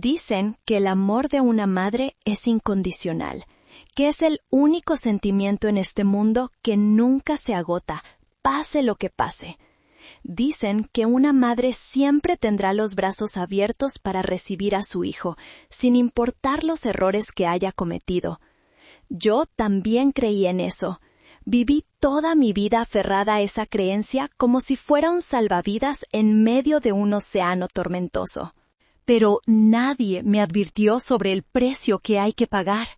Dicen que el amor de una madre es incondicional, que es el único sentimiento en este mundo que nunca se agota, pase lo que pase. Dicen que una madre siempre tendrá los brazos abiertos para recibir a su hijo, sin importar los errores que haya cometido. Yo también creí en eso. Viví toda mi vida aferrada a esa creencia como si fuera un salvavidas en medio de un océano tormentoso. Pero nadie me advirtió sobre el precio que hay que pagar.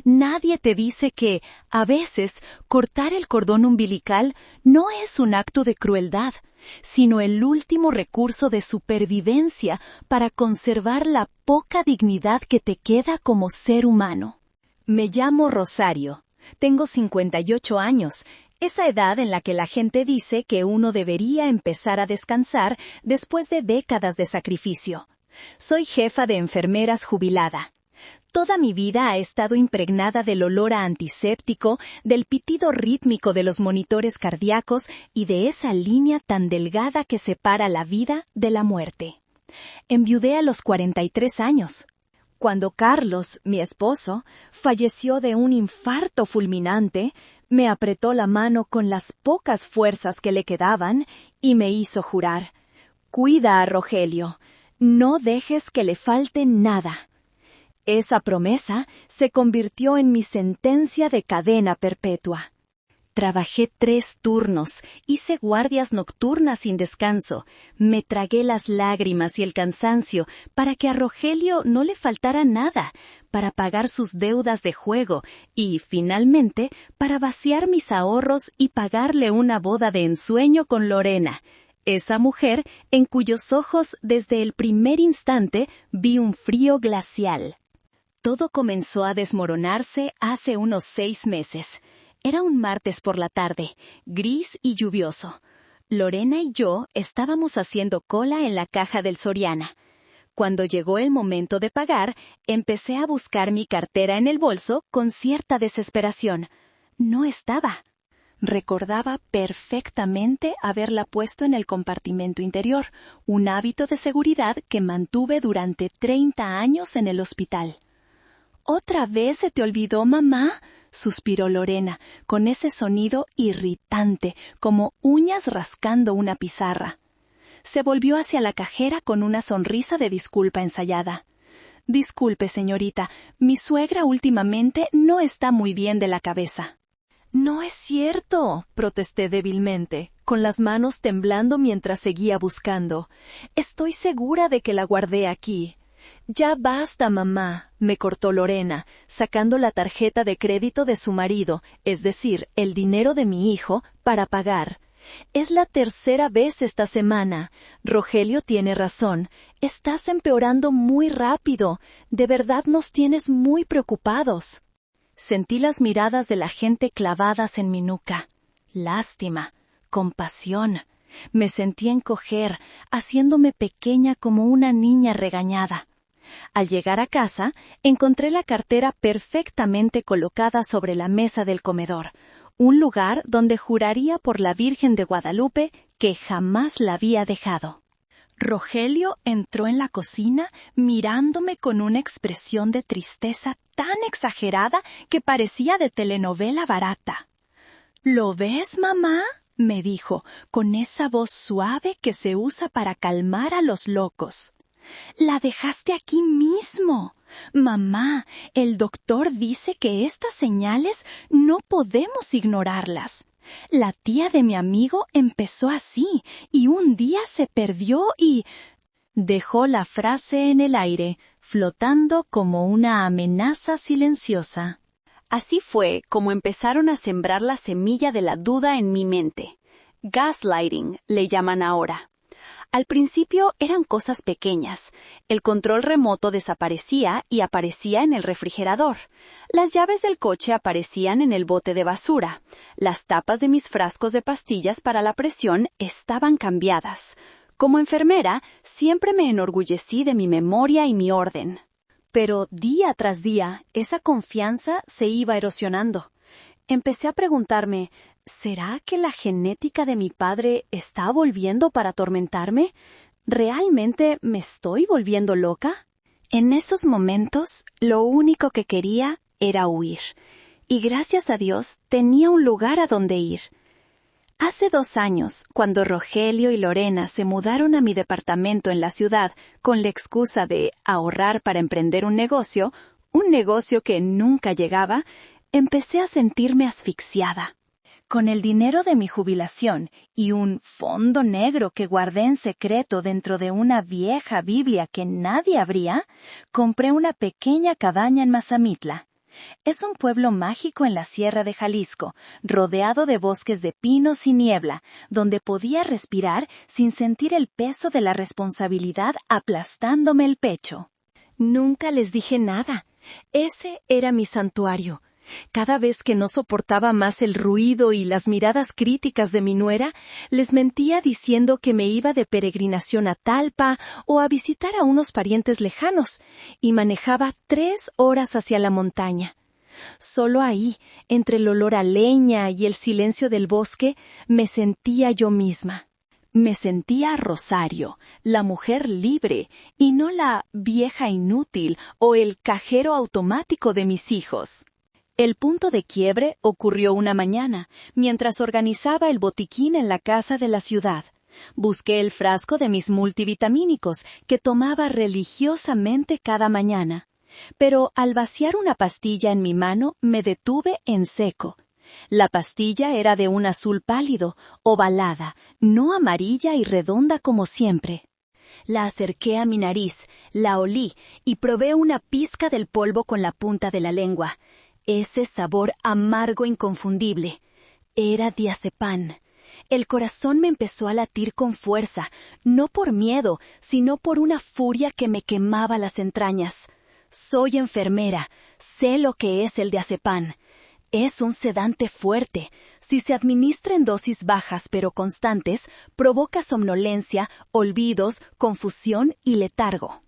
Nadie te dice que, a veces, cortar el cordón umbilical no es un acto de crueldad, sino el último recurso de supervivencia para conservar la poca dignidad que te queda como ser humano. Me llamo Rosario. Tengo 58 años, esa edad en la que la gente dice que uno debería empezar a descansar después de décadas de sacrificio. Soy jefa de enfermeras jubilada. Toda mi vida ha estado impregnada del olor a antiséptico, del pitido rítmico de los monitores cardíacos y de esa línea tan delgada que separa la vida de la muerte. Enviudé a los 43 años. Cuando Carlos, mi esposo, falleció de un infarto fulminante, me apretó la mano con las pocas fuerzas que le quedaban y me hizo jurar: «Cuida a Rogelio, no dejes que le falte nada». Esa promesa se convirtió en mi sentencia de cadena perpetua. Trabajé 3 turnos, hice guardias nocturnas sin descanso, me tragué las lágrimas y el cansancio para que a Rogelio no le faltara nada, para pagar sus deudas de juego y, finalmente, para vaciar mis ahorros y pagarle una boda de ensueño con Lorena, esa mujer en cuyos ojos desde el primer instante vi un frío glacial. Todo comenzó a desmoronarse hace unos 6 meses. Era un martes por la tarde, gris y lluvioso. Lorena y yo estábamos haciendo cola en la caja del Soriana. Cuando llegó el momento de pagar, empecé a buscar mi cartera en el bolso con cierta desesperación. No estaba. Recordaba perfectamente haberla puesto en el compartimento interior, un hábito de seguridad que mantuve durante 30 años en el hospital. «¿Otra vez se te olvidó, mamá?», suspiró Lorena, con ese sonido irritante, como uñas rascando una pizarra. Se volvió hacia la cajera con una sonrisa de disculpa ensayada. «Disculpe, señorita, mi suegra últimamente no está muy bien de la cabeza». «No es cierto», protesté débilmente, con las manos temblando mientras seguía buscando. «Estoy segura de que la guardé aquí». «Ya basta, mamá», me cortó Lorena, sacando la tarjeta de crédito de su marido, es decir, el dinero de mi hijo, para pagar. «Es la 3ª vez esta semana. Rogelio tiene razón. Estás empeorando muy rápido. De verdad nos tienes muy preocupados». Sentí las miradas de la gente clavadas en mi nuca. Lástima, compasión. Me sentí encoger, haciéndome pequeña como una niña regañada. Al llegar a casa, encontré la cartera perfectamente colocada sobre la mesa del comedor, un lugar donde juraría por la Virgen de Guadalupe que jamás la había dejado. Rogelio entró en la cocina mirándome con una expresión de tristeza tan exagerada que parecía de telenovela barata. «¿Lo ves, mamá?», me dijo, con esa voz suave que se usa para calmar a los locos. «La dejaste aquí mismo. Mamá, el doctor dice que estas señales no podemos ignorarlas. La tía de mi amigo empezó así, y un día se perdió y...» Dejó la frase en el aire, flotando como una amenaza silenciosa. Así fue como empezaron a sembrar la semilla de la duda en mi mente. Gaslighting le llaman ahora. Al principio eran cosas pequeñas. El control remoto desaparecía y aparecía en el refrigerador. Las llaves del coche aparecían en el bote de basura. Las tapas de mis frascos de pastillas para la presión estaban cambiadas. Como enfermera, siempre me enorgullecí de mi memoria y mi orden. Pero día tras día, esa confianza se iba erosionando. Empecé a preguntarme, ¿será que la genética de mi padre está volviendo para atormentarme? ¿Realmente me estoy volviendo loca? En esos momentos, lo único que quería era huir. Y gracias a Dios tenía un lugar a donde ir. Hace 2 años, cuando Rogelio y Lorena se mudaron a mi departamento en la ciudad con la excusa de ahorrar para emprender un negocio que nunca llegaba, empecé a sentirme asfixiada. Con el dinero de mi jubilación y un fondo negro que guardé en secreto dentro de una vieja Biblia que nadie abría, compré una pequeña cabaña en Mazamitla. Es un pueblo mágico en la sierra de Jalisco, rodeado de bosques de pinos y niebla, donde podía respirar sin sentir el peso de la responsabilidad aplastándome el pecho. Nunca les dije nada. Ese era mi santuario. Cada vez que no soportaba más el ruido y las miradas críticas de mi nuera, les mentía diciendo que me iba de peregrinación a Talpa o a visitar a unos parientes lejanos, y manejaba 3 horas hacia la montaña. Solo ahí, entre el olor a leña y el silencio del bosque, me sentía yo misma. Me sentía Rosario, la mujer libre, y no la vieja inútil o el cajero automático de mis hijos. El punto de quiebre ocurrió una mañana, mientras organizaba el botiquín en la casa de la ciudad. Busqué el frasco de mis multivitamínicos, que tomaba religiosamente cada mañana. Pero al vaciar una pastilla en mi mano, me detuve en seco. La pastilla era de un azul pálido, ovalada, no amarilla y redonda como siempre. La acerqué a mi nariz, la olí y probé una pizca del polvo con la punta de la lengua. Ese sabor amargo inconfundible. Era diazepam. El corazón me empezó a latir con fuerza, no por miedo, sino por una furia que me quemaba las entrañas. Soy enfermera, sé lo que es el diazepam. Es un sedante fuerte. Si se administra en dosis bajas pero constantes, provoca somnolencia, olvidos, confusión y letargo.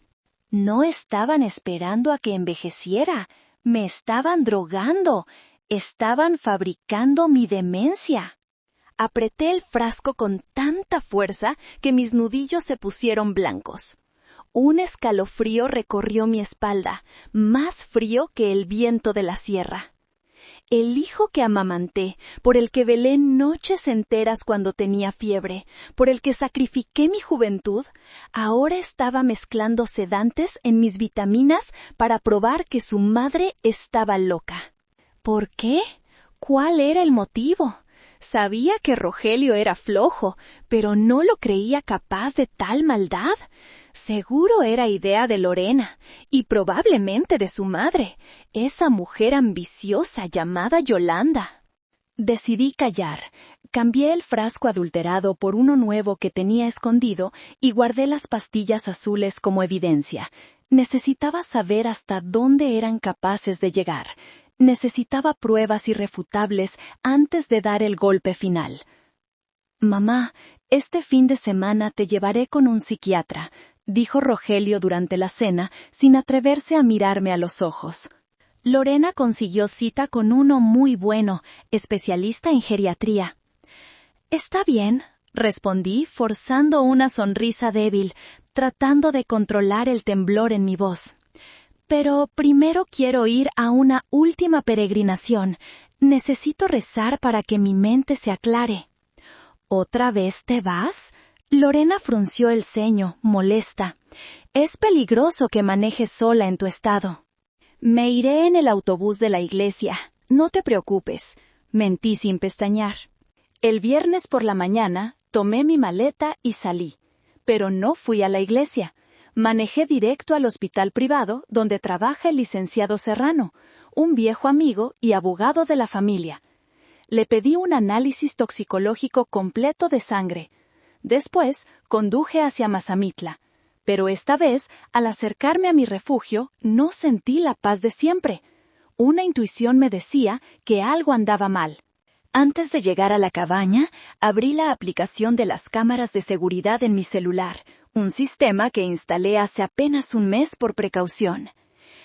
No estaban esperando a que envejeciera. Me estaban drogando. Estaban fabricando mi demencia. Apreté el frasco con tanta fuerza que mis nudillos se pusieron blancos. Un escalofrío recorrió mi espalda, más frío que el viento de la sierra. El hijo que amamanté, por el que velé noches enteras cuando tenía fiebre, por el que sacrifiqué mi juventud, ahora estaba mezclando sedantes en mis vitaminas para probar que su madre estaba loca. ¿Por qué? ¿Cuál era el motivo? Sabía que Rogelio era flojo, pero no lo creía capaz de tal maldad. Seguro era idea de Lorena, y probablemente de su madre, esa mujer ambiciosa llamada Yolanda. Decidí callar. Cambié el frasco adulterado por uno nuevo que tenía escondido y guardé las pastillas azules como evidencia. Necesitaba saber hasta dónde eran capaces de llegar. Necesitaba pruebas irrefutables antes de dar el golpe final. «Mamá, este fin de semana te llevaré con un psiquiatra», dijo Rogelio durante la cena, sin atreverse a mirarme a los ojos. Lorena consiguió cita con uno muy bueno, especialista en geriatría. «Está bien», respondí, forzando una sonrisa débil, tratando de controlar el temblor en mi voz. «Pero primero quiero ir a una última peregrinación. Necesito rezar para que mi mente se aclare». «¿Otra vez te vas?» Lorena frunció el ceño, molesta. «Es peligroso que manejes sola en tu estado». «Me iré en el autobús de la iglesia. No te preocupes», mentí sin pestañear. El viernes por la mañana tomé mi maleta y salí, pero no fui a la iglesia. Manejé directo al hospital privado donde trabaja el licenciado Serrano, un viejo amigo y abogado de la familia. Le pedí un análisis toxicológico completo de sangre. Después conduje hacia Mazamitla, pero esta vez, al acercarme a mi refugio, no sentí la paz de siempre. Una intuición me decía que algo andaba mal. Antes de llegar a la cabaña, abrí la aplicación de las cámaras de seguridad en mi celular, un sistema que instalé hace apenas un mes por precaución.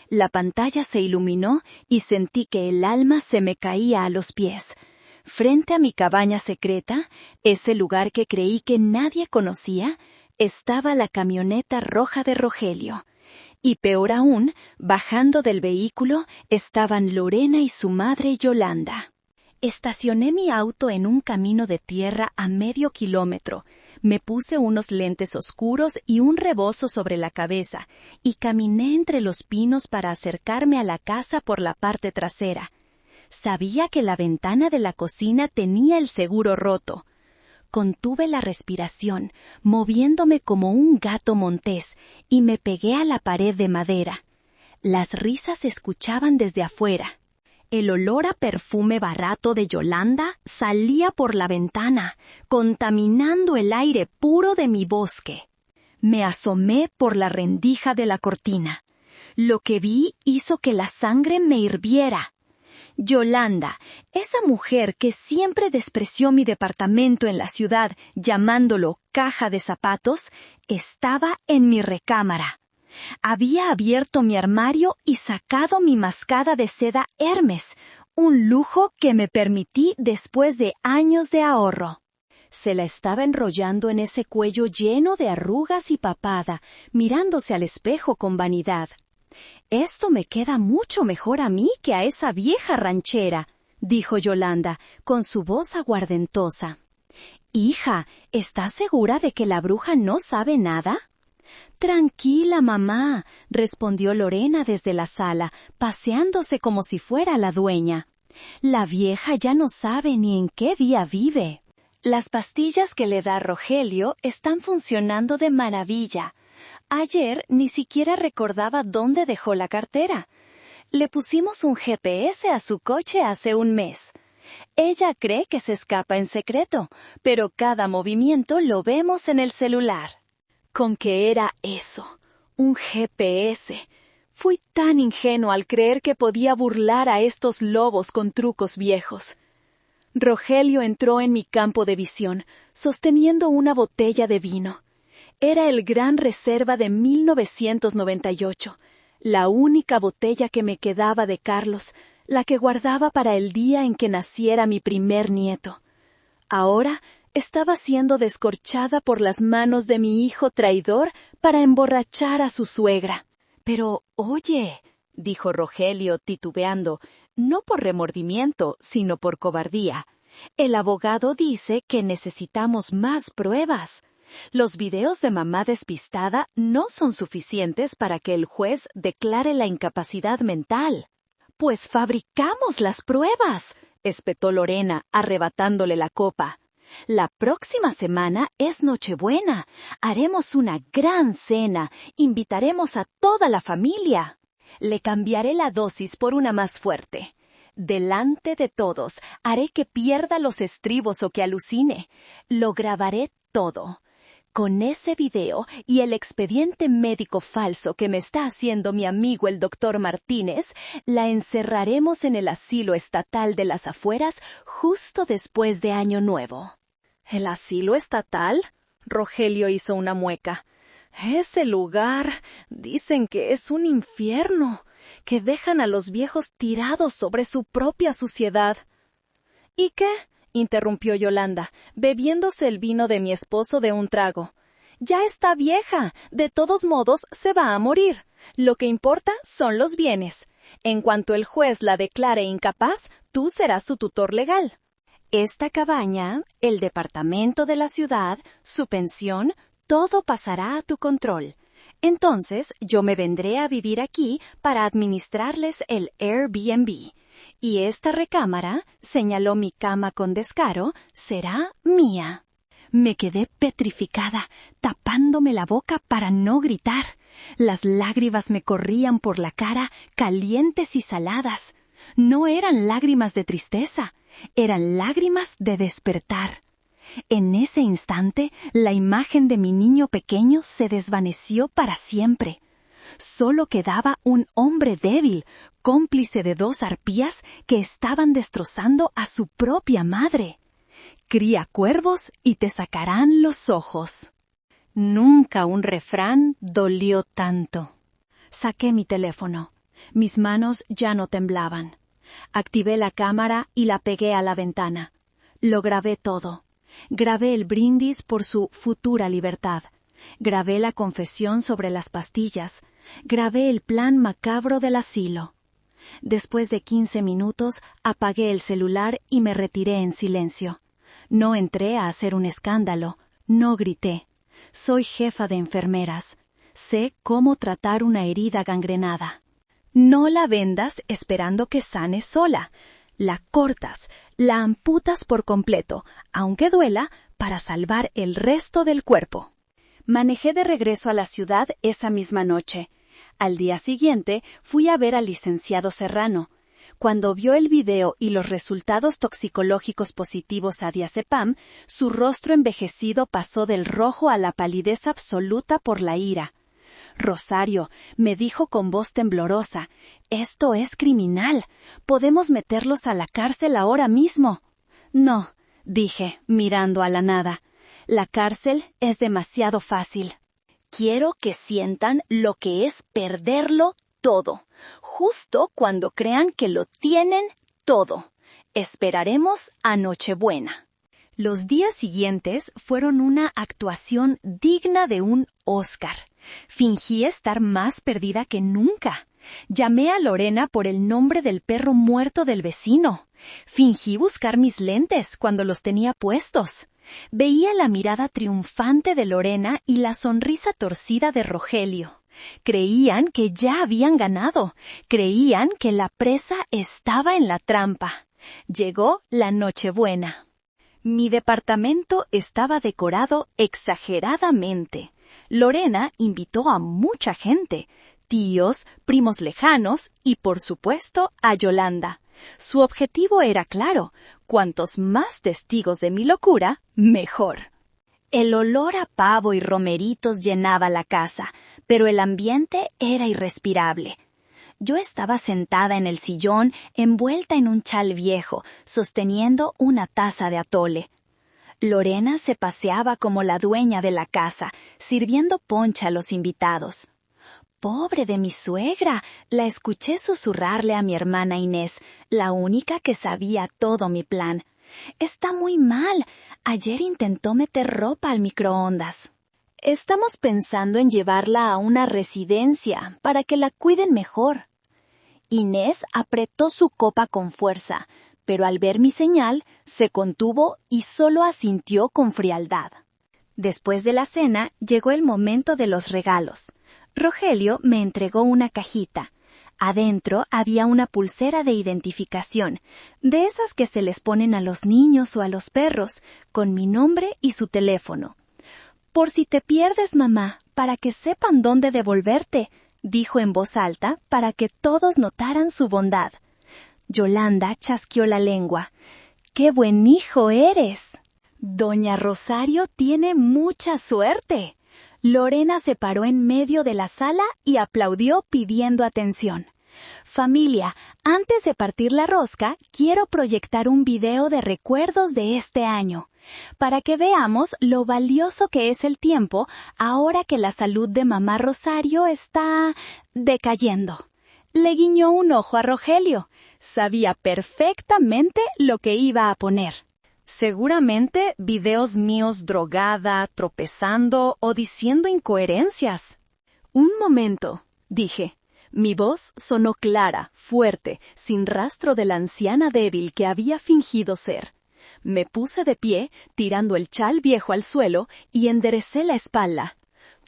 La pantalla se iluminó y sentí que el alma se me caía a los pies. Frente a mi cabaña secreta, ese lugar que creí que nadie conocía, estaba la camioneta roja de Rogelio. Y peor aún, bajando del vehículo, estaban Lorena y su madre Yolanda. Estacioné mi auto en un camino de tierra a medio kilómetro. Me puse unos lentes oscuros y un rebozo sobre la cabeza, y caminé entre los pinos para acercarme a la casa por la parte trasera. Sabía que la ventana de la cocina tenía el seguro roto. Contuve la respiración, moviéndome como un gato montés, y me pegué a la pared de madera. Las risas se escuchaban desde afuera. El olor a perfume barato de Yolanda salía por la ventana, contaminando el aire puro de mi bosque. Me asomé por la rendija de la cortina. Lo que vi hizo que la sangre me hirviera. Yolanda, esa mujer que siempre despreció mi departamento en la ciudad llamándolo caja de zapatos, estaba en mi recámara. Había abierto mi armario y sacado mi mascada de seda Hermes, un lujo que me permití después de años de ahorro. Se la estaba enrollando en ese cuello lleno de arrugas y papada, mirándose al espejo con vanidad. «Esto me queda mucho mejor a mí que a esa vieja ranchera», dijo Yolanda, con su voz aguardentosa. «Hija, ¿estás segura de que la bruja no sabe nada?» «Tranquila, mamá», respondió Lorena desde la sala, paseándose como si fuera la dueña. «La vieja ya no sabe ni en qué día vive. Las pastillas que le da Rogelio están funcionando de maravilla. Ayer ni siquiera recordaba dónde dejó la cartera. Le pusimos un GPS a su coche hace un mes. Ella cree que se escapa en secreto, pero cada movimiento lo vemos en el celular». ¿Con qué era eso? Un GPS. Fui tan ingenuo al creer que podía burlar a estos lobos con trucos viejos. Rogelio entró en mi campo de visión, sosteniendo una botella de vino. Era el Gran Reserva de 1998, la única botella que me quedaba de Carlos, la que guardaba para el día en que naciera mi primer nieto. Ahora estaba siendo descorchada por las manos de mi hijo traidor para emborrachar a su suegra. «Pero, oye», dijo Rogelio titubeando, no por remordimiento, sino por cobardía, «el abogado dice que necesitamos más pruebas. Los videos de mamá despistada no son suficientes para que el juez declare la incapacidad mental». «Pues fabricamos las pruebas», espetó Lorena, arrebatándole la copa. «La próxima semana es Nochebuena. Haremos una gran cena. Invitaremos a toda la familia. Le cambiaré la dosis por una más fuerte. Delante de todos, haré que pierda los estribos o que alucine. Lo grabaré todo. Con ese video y el expediente médico falso que me está haciendo mi amigo el doctor Martínez, la encerraremos en el asilo estatal de las afueras justo después de Año Nuevo». «¿El asilo estatal?» Rogelio hizo una mueca. «Ese lugar, dicen que es un infierno, que dejan a los viejos tirados sobre su propia suciedad». «¿Y qué?», interrumpió Yolanda, bebiéndose el vino de mi esposo de un trago. «Ya está vieja, de todos modos se va a morir. Lo que importa son los bienes. En cuanto el juez la declare incapaz, tú serás su tutor legal. Esta cabaña, el departamento de la ciudad, su pensión, todo pasará a tu control. Entonces yo me vendré a vivir aquí para administrarles el Airbnb. Y esta recámara, señaló mi cama con descaro, será mía». Me quedé petrificada, tapándome la boca para no gritar. Las lágrimas me corrían por la cara, calientes y saladas. No eran lágrimas de tristeza, eran lágrimas de despertar. En ese instante, la imagen de mi niño pequeño se desvaneció para siempre. Solo quedaba un hombre débil, cómplice de dos arpías que estaban destrozando a su propia madre. «Cría cuervos y te sacarán los ojos». Nunca un refrán dolió tanto. Saqué mi teléfono. Mis manos ya no temblaban. Activé la cámara y la pegué a la ventana. Lo grabé todo. Grabé el brindis por su futura libertad. Grabé la confesión sobre las pastillas, Grabé el plan macabro del asilo. Después de 15 minutos, apagué el celular y me retiré en silencio. No entré a hacer un escándalo, no grité. Soy jefa de enfermeras. Sé cómo tratar una herida gangrenada. No la vendas esperando que sane sola. La cortas, la amputas por completo, aunque duela, para salvar el resto del cuerpo. Manejé de regreso a la ciudad esa misma noche. Al día siguiente fui a ver al licenciado Serrano. Cuando vio el video y los resultados toxicológicos positivos a diazepam, su rostro envejecido pasó del rojo a la palidez absoluta por la ira. Rosario, me dijo con voz temblorosa, esto es criminal. Podemos meterlos a la cárcel ahora mismo. No, dije, mirando a la nada. La cárcel es demasiado fácil. Quiero que sientan lo que es perderlo todo, justo cuando crean que lo tienen todo. Esperaremos a Nochebuena. Los días siguientes fueron una actuación digna de un Oscar. Fingí estar más perdida que nunca. Llamé a Lorena por el nombre del perro muerto del vecino. Fingí buscar mis lentes cuando los tenía puestos. Veía la mirada triunfante de Lorena y la sonrisa torcida de Rogelio. Creían que ya habían ganado. Creían que la presa estaba en la trampa. Llegó la Nochebuena. Mi departamento estaba decorado exageradamente. Lorena invitó a mucha gente, tíos, primos lejanos y, por supuesto, a Yolanda. Su objetivo era claro: cuantos más testigos de mi locura, mejor. El olor a pavo y romeritos llenaba la casa, pero el ambiente era irrespirable. Yo estaba sentada en el sillón, envuelta en un chal viejo, sosteniendo una taza de atole. Lorena se paseaba como la dueña de la casa, sirviendo ponche a los invitados. «Pobre de mi suegra», la escuché susurrarle a mi hermana Inés, la única que sabía todo mi plan. «Está muy mal. Ayer intentó meter ropa al microondas». «Estamos pensando en llevarla a una residencia para que la cuiden mejor». Inés apretó su copa con fuerza, pero al ver mi señal, se contuvo y solo asintió con frialdad. Después de la cena, llegó el momento de los regalos. Rogelio me entregó una cajita. Adentro había una pulsera de identificación, de esas que se les ponen a los niños o a los perros, con mi nombre y su teléfono. «Por si te pierdes, mamá, para que sepan dónde devolverte», dijo en voz alta para que todos notaran su bondad. Yolanda chasqueó la lengua. «¡Qué buen hijo eres!». «Doña Rosario tiene mucha suerte». Lorena se paró en medio de la sala y aplaudió pidiendo atención. «Familia, antes de partir la rosca, quiero proyectar un video de recuerdos de este año, para que veamos lo valioso que es el tiempo ahora que la salud de mamá Rosario está decayendo». Le guiñó un ojo a Rogelio. Sabía perfectamente lo que iba a poner. Seguramente videos míos drogada, tropezando o diciendo incoherencias. «Un momento», dije. Mi voz sonó clara, fuerte, sin rastro de la anciana débil que había fingido ser. Me puse de pie, tirando el chal viejo al suelo, y enderecé la espalda.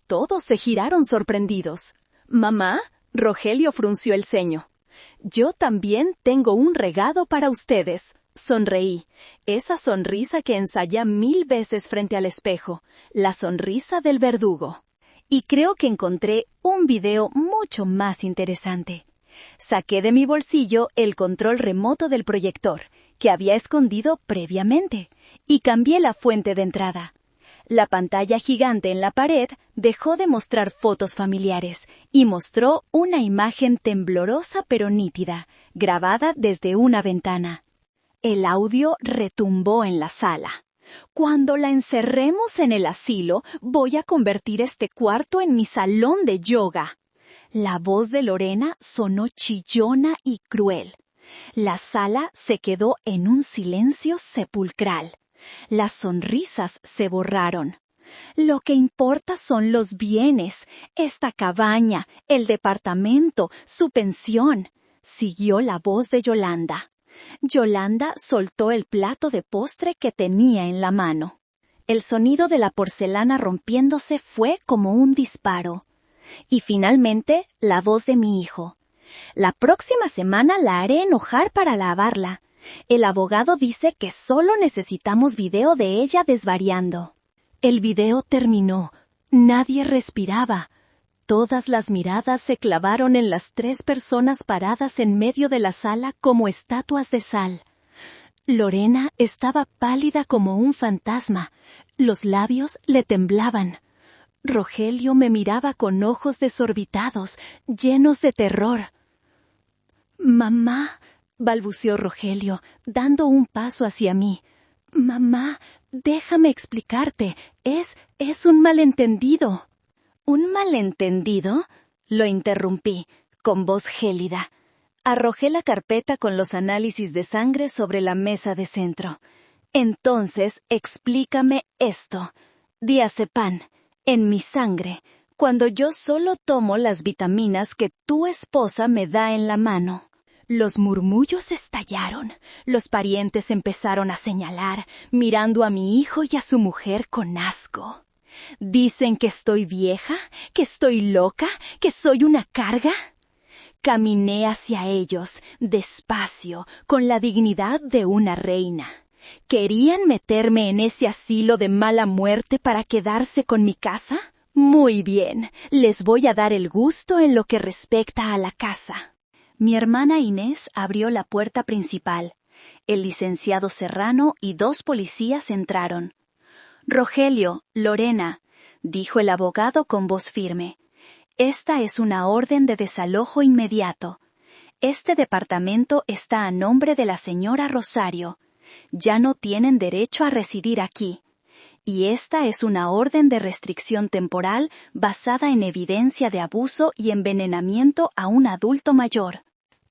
Todos se giraron sorprendidos. «¿Mamá?», Rogelio frunció el ceño. «Yo también tengo un regalo para ustedes». Sonreí, esa sonrisa que ensayé 1000 veces frente al espejo, la sonrisa del verdugo. Y creo que encontré un video mucho más interesante. Saqué de mi bolsillo el control remoto del proyector, que había escondido previamente, y cambié la fuente de entrada. La pantalla gigante en la pared dejó de mostrar fotos familiares y mostró una imagen temblorosa pero nítida, grabada desde una ventana. El audio retumbó en la sala. «Cuando la encerremos en el asilo, voy a convertir este cuarto en mi salón de yoga». La voz de Lorena sonó chillona y cruel. La sala se quedó en un silencio sepulcral. Las sonrisas se borraron. Lo que importa son los bienes, esta cabaña, el departamento, su pensión, siguió la voz de Yolanda. Yolanda soltó el plato de postre que tenía en la mano. El sonido de la porcelana rompiéndose fue como un disparo. Y finalmente, la voz de mi hijo. La próxima semana la haré enojar para lavarla. El abogado dice que solo necesitamos video de ella desvariando. El video terminó. Nadie respiraba. Todas las miradas se clavaron en las 3 personas paradas en medio de la sala como estatuas de sal. Lorena estaba pálida como un fantasma. Los labios le temblaban. Rogelio me miraba con ojos desorbitados, llenos de terror. «Mamá», balbuceó Rogelio, dando un paso hacia mí. «Mamá, déjame explicarte. Es un malentendido». «¿Un malentendido?», lo interrumpí, con voz gélida. Arrojé la carpeta con los análisis de sangre sobre la mesa de centro. «Entonces, explícame esto. Diazepam, en mi sangre, cuando yo solo tomo las vitaminas que tu esposa me da en la mano». Los murmullos estallaron. Los parientes empezaron a señalar, mirando a mi hijo y a su mujer con asco. ¿Dicen que estoy vieja? ¿Que estoy loca? ¿Que soy una carga? Caminé hacia ellos, despacio, con la dignidad de una reina. ¿Querían meterme en ese asilo de mala muerte para quedarse con mi casa? Muy bien, les voy a dar el gusto en lo que respecta a la casa. Mi hermana Inés abrió la puerta principal. El licenciado Serrano y 2 policías entraron. «Rogelio, Lorena», dijo el abogado con voz firme, «esta es una orden de desalojo inmediato. Este departamento está a nombre de la señora Rosario. Ya no tienen derecho a residir aquí. Y esta es una orden de restricción temporal basada en evidencia de abuso y envenenamiento a un adulto mayor».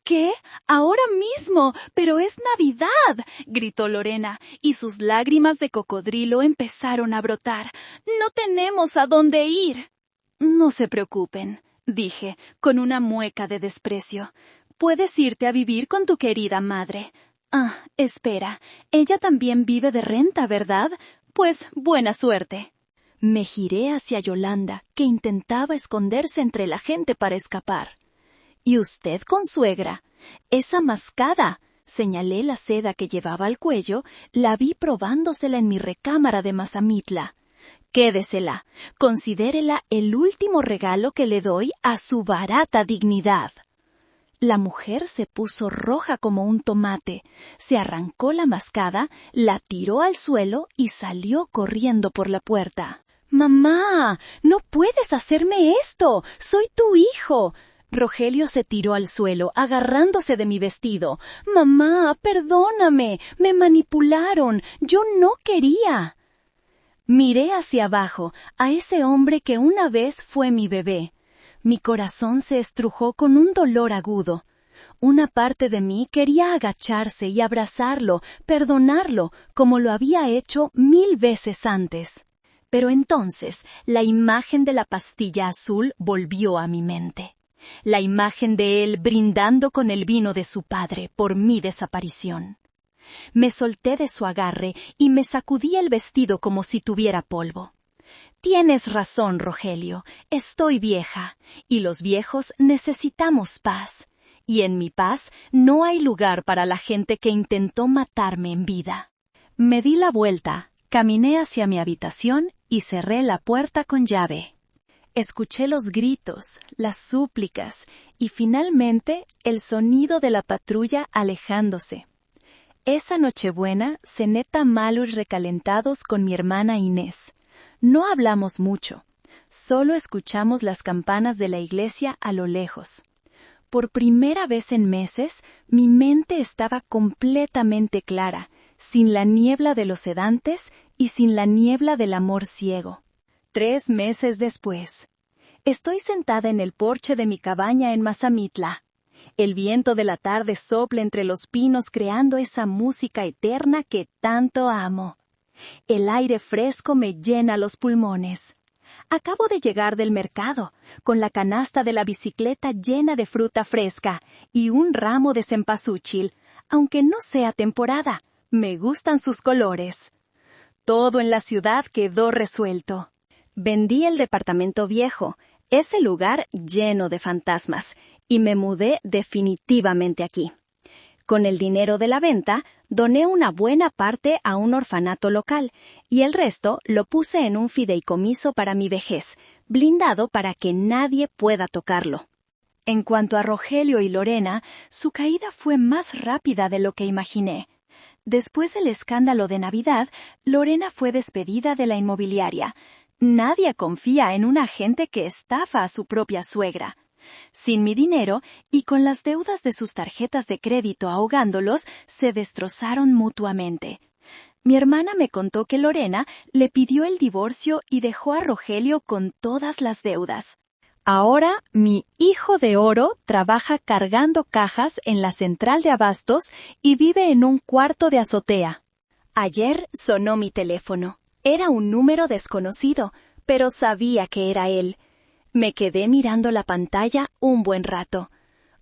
«¿Qué? ¡Ahora mismo! ¡Pero es Navidad!», gritó Lorena, y sus lágrimas de cocodrilo empezaron a brotar. «¡No tenemos a dónde ir!». «No se preocupen», dije, con una mueca de desprecio. «Puedes irte a vivir con tu querida madre». «Ah, espera, ella también vive de renta, ¿verdad? Pues buena suerte». Me giré hacia Yolanda, que intentaba esconderse entre la gente para escapar. «¿Y usted, consuegra? Esa mascada», señalé la seda que llevaba al cuello, la vi probándosela en mi recámara de Mazamitla. «Quédesela, considérela el último regalo que le doy a su barata dignidad». La mujer se puso roja como un tomate, se arrancó la mascada, la tiró al suelo y salió corriendo por la puerta. «¡Mamá! ¡No puedes hacerme esto! ¡Soy tu hijo!». Rogelio se tiró al suelo, agarrándose de mi vestido. «Mamá, perdóname, me manipularon, yo no quería». Miré hacia abajo, a ese hombre que una vez fue mi bebé. Mi corazón se estrujó con un dolor agudo. Una parte de mí quería agacharse y abrazarlo, perdonarlo, como lo había hecho 1000 veces antes. Pero entonces la imagen de la pastilla azul volvió a mi mente. La imagen de él brindando con el vino de su padre por mi desaparición. Me solté de su agarre y me sacudí el vestido como si tuviera polvo. «Tienes razón, Rogelio, estoy vieja, y los viejos necesitamos paz. Y en mi paz no hay lugar para la gente que intentó matarme en vida». Me di la vuelta, caminé hacia mi habitación y cerré la puerta con llave. Escuché los gritos, las súplicas y finalmente el sonido de la patrulla alejándose. Esa Nochebuena cené tamales recalentados con mi hermana Inés. No hablamos mucho, solo escuchamos las campanas de la iglesia a lo lejos. Por primera vez en meses, mi mente estaba completamente clara, sin la niebla de los sedantes y sin la niebla del amor ciego. 3 meses después. Estoy sentada en el porche de mi cabaña en Mazamitla. El viento de la tarde sopla entre los pinos creando esa música eterna que tanto amo. El aire fresco me llena los pulmones. Acabo de llegar del mercado, con la canasta de la bicicleta llena de fruta fresca y un ramo de cempasúchil, aunque no sea temporada. Me gustan sus colores. Todo en la ciudad quedó resuelto. Vendí el departamento viejo, ese lugar lleno de fantasmas, y me mudé definitivamente aquí. Con el dinero de la venta, doné una buena parte a un orfanato local, y el resto lo puse en un fideicomiso para mi vejez, blindado para que nadie pueda tocarlo. En cuanto a Rogelio y Lorena, su caída fue más rápida de lo que imaginé. Después del escándalo de Navidad, Lorena fue despedida de la inmobiliaria. Nadie confía en un agente que estafa a su propia suegra. Sin mi dinero y con las deudas de sus tarjetas de crédito ahogándolos, se destrozaron mutuamente. Mi hermana me contó que Lorena le pidió el divorcio y dejó a Rogelio con todas las deudas. Ahora, mi hijo de oro trabaja cargando cajas en la central de abastos y vive en un cuarto de azotea. Ayer sonó mi teléfono. Era un número desconocido, pero sabía que era él. Me quedé mirando la pantalla un buen rato.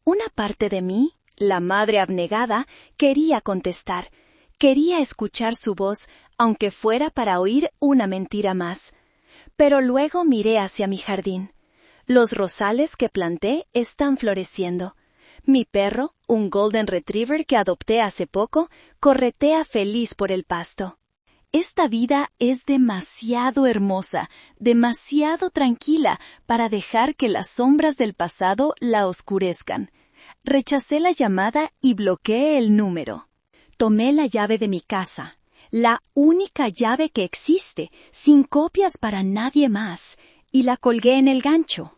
Una parte de mí, la madre abnegada, quería contestar. Quería escuchar su voz, aunque fuera para oír una mentira más. Pero luego miré hacia mi jardín. Los rosales que planté están floreciendo. Mi perro, un Golden Retriever que adopté hace poco, corretea feliz por el pasto. Esta vida es demasiado hermosa, demasiado tranquila para dejar que las sombras del pasado la oscurezcan. Rechacé la llamada y bloqueé el número. Tomé la llave de mi casa, la única llave que existe, sin copias para nadie más, y la colgué en el gancho.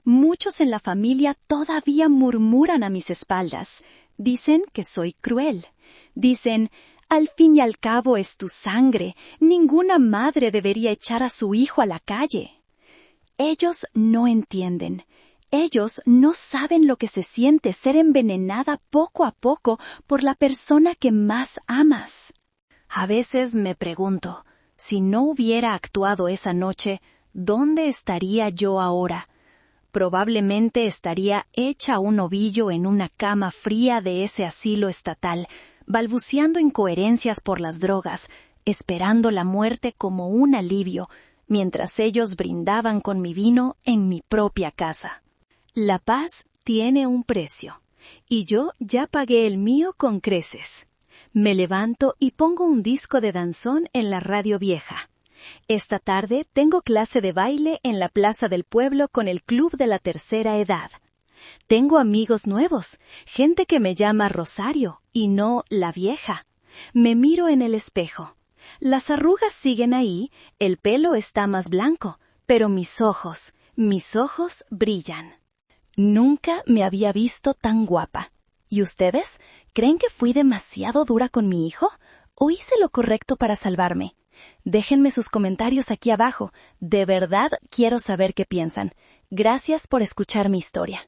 Muchos en la familia todavía murmuran a mis espaldas. Dicen que soy cruel. Dicen, al fin y al cabo es tu sangre. Ninguna madre debería echar a su hijo a la calle. Ellos no entienden. Ellos no saben lo que se siente ser envenenada poco a poco por la persona que más amas. A veces me pregunto, si no hubiera actuado esa noche, ¿dónde estaría yo ahora? Probablemente estaría hecha un ovillo en una cama fría de ese asilo estatal, balbuceando incoherencias por las drogas, esperando la muerte como un alivio, mientras ellos brindaban con mi vino en mi propia casa. La paz tiene un precio, y yo ya pagué el mío con creces. Me levanto y pongo un disco de danzón en la radio vieja. Esta tarde tengo clase de baile en la plaza del pueblo con el club de la tercera edad. Tengo amigos nuevos, gente que me llama Rosario y no la vieja. Me miro en el espejo. Las arrugas siguen ahí, el pelo está más blanco, pero mis ojos brillan. Nunca me había visto tan guapa. ¿Y ustedes? ¿Creen que fui demasiado dura con mi hijo? ¿O hice lo correcto para salvarme? Déjenme sus comentarios aquí abajo. De verdad quiero saber qué piensan. Gracias por escuchar mi historia.